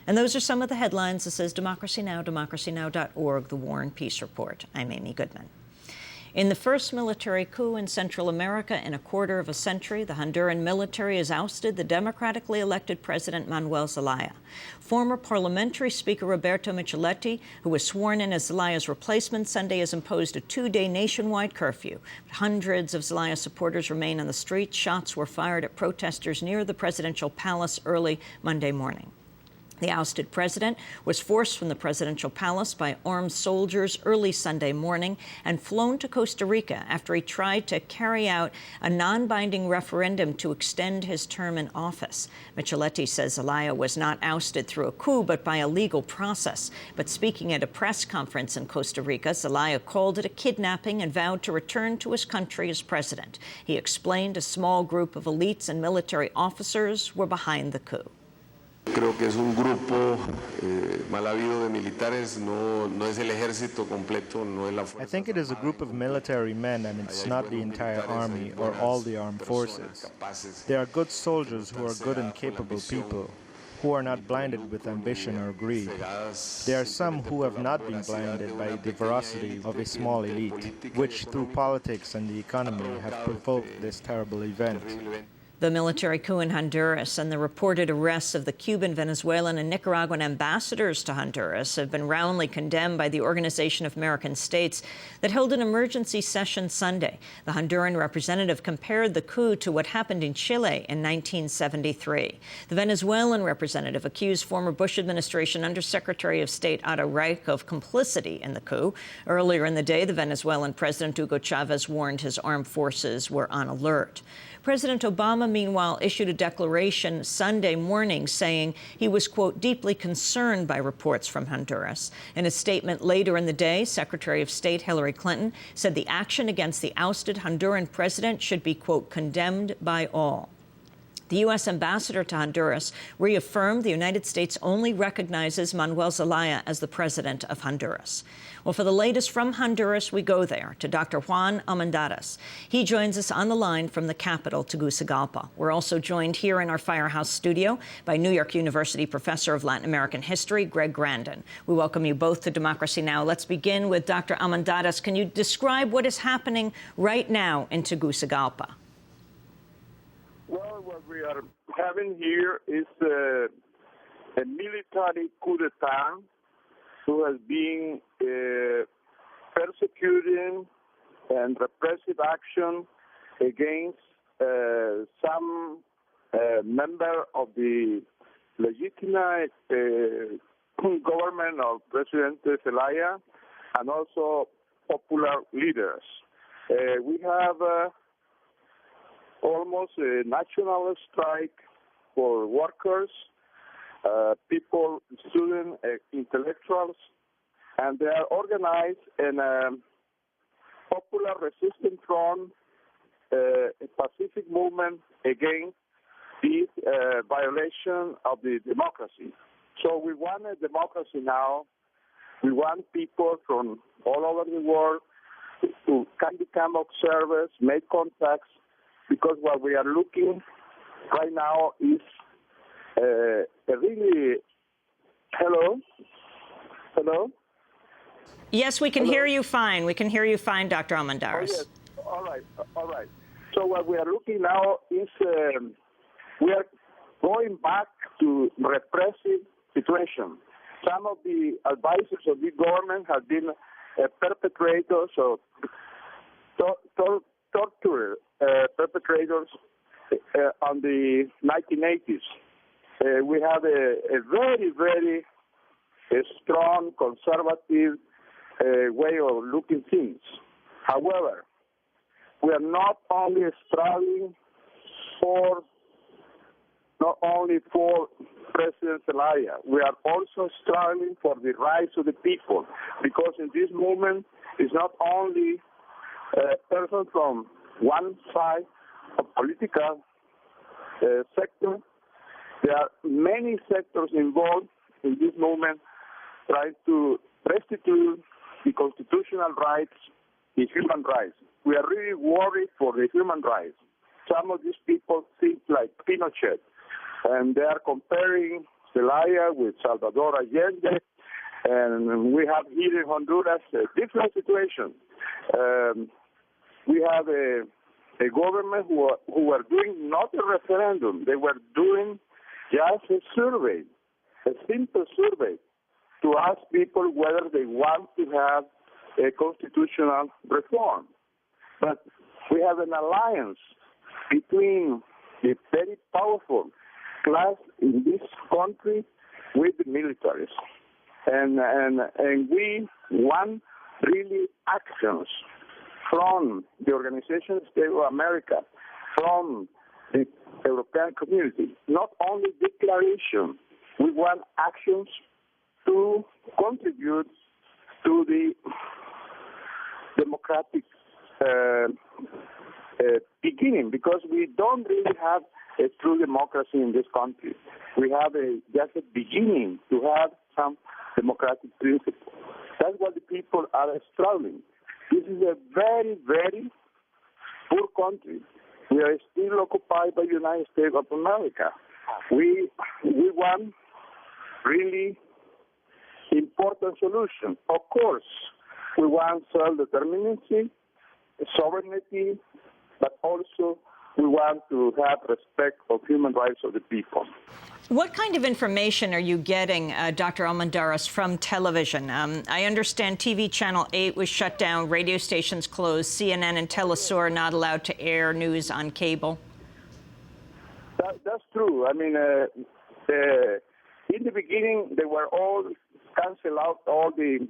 And those are some of the headlines. This is Democracy Now!, democracynow.org, The War and Peace Report. I'm Amy Goodman. In the first military coup in Central America in a quarter of a century, the Honduran military has ousted the democratically elected President Manuel Zelaya. Former parliamentary speaker Roberto Micheletti, who was sworn in as Zelaya's replacement Sunday, has imposed a 2-day nationwide curfew. Hundreds of Zelaya supporters remain on the streets. Shots were fired at protesters near the presidential palace early Monday morning. The ousted president was forced from the presidential palace by armed soldiers early Sunday morning and flown to Costa Rica after he tried to carry out a non-binding referendum to extend his term in office. Micheletti says Zelaya was not ousted through a coup, but by a legal process. But speaking at a press conference in Costa Rica, Zelaya called it a kidnapping and vowed to return to his country as president. He explained a small group of elites and military officers were behind the coup. Creo que es un grupo mal habido de militares, no es el ejército completo, no es la fuerza. I think it is a group of military men, and it's not the entire army or all the armed forces. There are good soldiers who are good and capable people, who are not blinded with ambition or greed. There are some who have not been blinded by the ferocity of a small elite, which through politics and the economy have provoked this terrible event. The military coup in Honduras and the reported arrests of the Cuban, Venezuelan, and Nicaraguan ambassadors to Honduras have been roundly condemned by the Organization of American States that held an emergency session Sunday. The Honduran representative compared the coup to what happened in Chile in 1973. The Venezuelan representative accused former Bush administration Undersecretary of State Otto Reich of complicity in the coup. Earlier in the day, the Venezuelan President Hugo Chavez warned his armed forces were on alert. President Obama, meanwhile, issued a declaration Sunday morning saying he was, quote, deeply concerned by reports from Honduras. In a statement later in the day, Secretary of State Hillary Clinton said the action against the ousted Honduran president should be, quote, condemned by all. The U.S. ambassador to Honduras reaffirmed the United States only recognizes Manuel Zelaya as the president of Honduras. Well, for the latest from Honduras, we go there to Dr. Juan Almendares. He joins us on the line from the capital, Tegucigalpa. We're also joined here in our Firehouse studio by New York University professor of Latin American history, Greg Grandin. We welcome you both to Democracy Now! Let's begin with Dr. Almendares. Can you describe what is happening right now in Tegucigalpa? Well, what we are having here is a military coup d'etat who has been persecuting and repressive action against some member of the legitimate government of President Zelaya and also popular leaders. We have almost a national strike for workers, people, students, intellectuals, and they are organized in a popular resistance front, a pacific movement against this violation of the democracy. So we want a democracy now. We want people from all over the world who can become observers, make contacts, because what we are looking right now is a really... Hello? Hello? Yes, we can hear you fine. We can hear you fine, Dr. Almendares. Oh, yes. All right. All right. So what we are looking now is we are going back to repressive situation. Some of the advisors of the government have been perpetrators of torture perpetrators on the 1980s. We have a very, very strong conservative way of looking things. However, we are not only striving not only for President Zelaya, we are also striving for the rights of the people, because in this moment it's not only a person from one side of political sector. There are many sectors involved in this moment trying to restitute the constitutional rights, the human rights. We are really worried for the human rights. Some of these people think like Pinochet, and they are comparing Zelaya, with Salvador Allende, and we have here in Honduras a different situation. We have a government who were doing not a referendum. They were doing just a survey, a simple survey, to ask people whether they want to have a constitutional reform. But we have an alliance between the very powerful class in this country with the militaries. And we want really actions from the Organization of States of America, from the European community, not only declaration. We want actions to contribute to the democratic beginning, because we don't really have a true democracy in this country. We have just a beginning to have some democratic principles. That's what the people are struggling. This is a very, very poor country. We are still occupied by the United States of America. We want really important solutions. Of course, we want self-determinacy, sovereignty, but also we want to have respect of human rights of the people. What kind of information are you getting, Dr. Almendarez, from television? I understand TV Channel 8 was shut down, radio stations closed, CNN and Telesur are not allowed to air news on cable. That's true. I mean, in the beginning, they were all canceled out, all the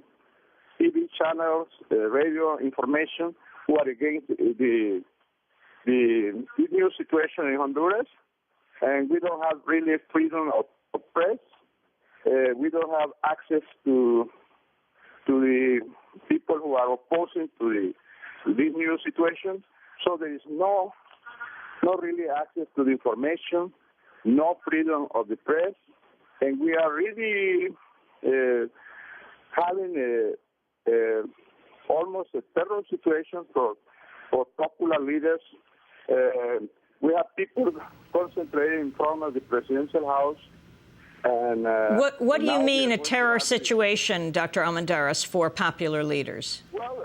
TV channels, radio information, who are against the new situation in Honduras. And we don't have really freedom of press. We don't have access to the people who are opposing to this new situation. So there is no really access to the information, no freedom of the press, and we are really having almost a terror situation for popular leaders. We have people concentrating in front of the presidential house. And what do you mean a terror situation, Dr. Almendarez, for popular leaders? Well,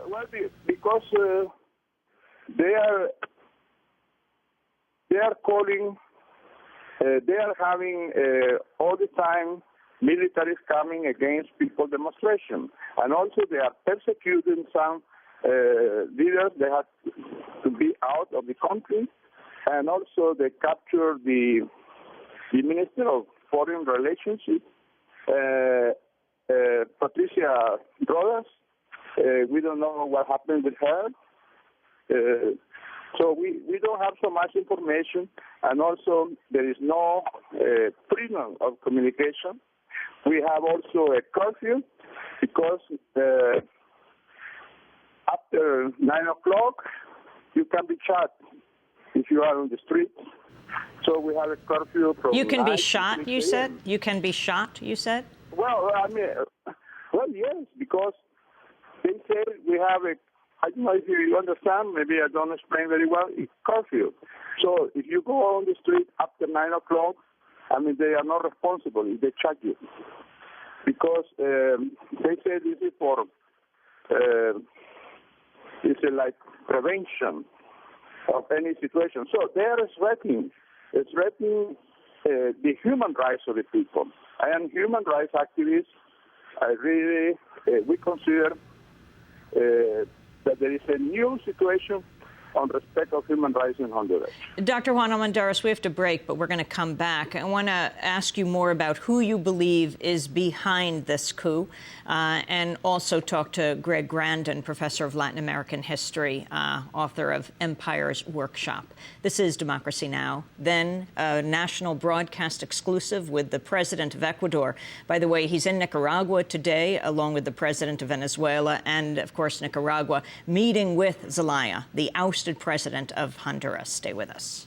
because they are calling, they are having all the time militaries coming against people demonstration, and also they are persecuting some leaders. They have to be out of the country. And also they captured the Minister of Foreign Relations, Patricia Rodas. We don't know what happened with her. So we don't have so much information, and also there is no freedom of communication. We have also a curfew because after 9 o'clock you can be shot if you are on the street. So we have a curfew from... You can be shot, you said? You can be shot, you said? Well, I mean, yes, because they say we have a... I don't know if you understand, maybe I don't explain very well, it's curfew. So if you go on the street after 9 o'clock, I mean, they are not responsible if they charge you. Because they say this is for... it's like prevention of any situation. So they are threatening the human rights of the people. I am human rights activist. I really, we consider that there is a new situation on respect of human rights in Honduras. Dr. Juan Almendarez, we have to break, but we're going to come back. I want to ask you more about who you believe is behind this coup, and also talk to Greg Grandin, professor of Latin American history, author of Empire's Workshop. This is Democracy Now!, then a national broadcast exclusive with the president of Ecuador. By the way, he's in Nicaragua today, along with the president of Venezuela and, of course, Nicaragua, meeting with Zelaya, the ousted president of Honduras. Stay with us.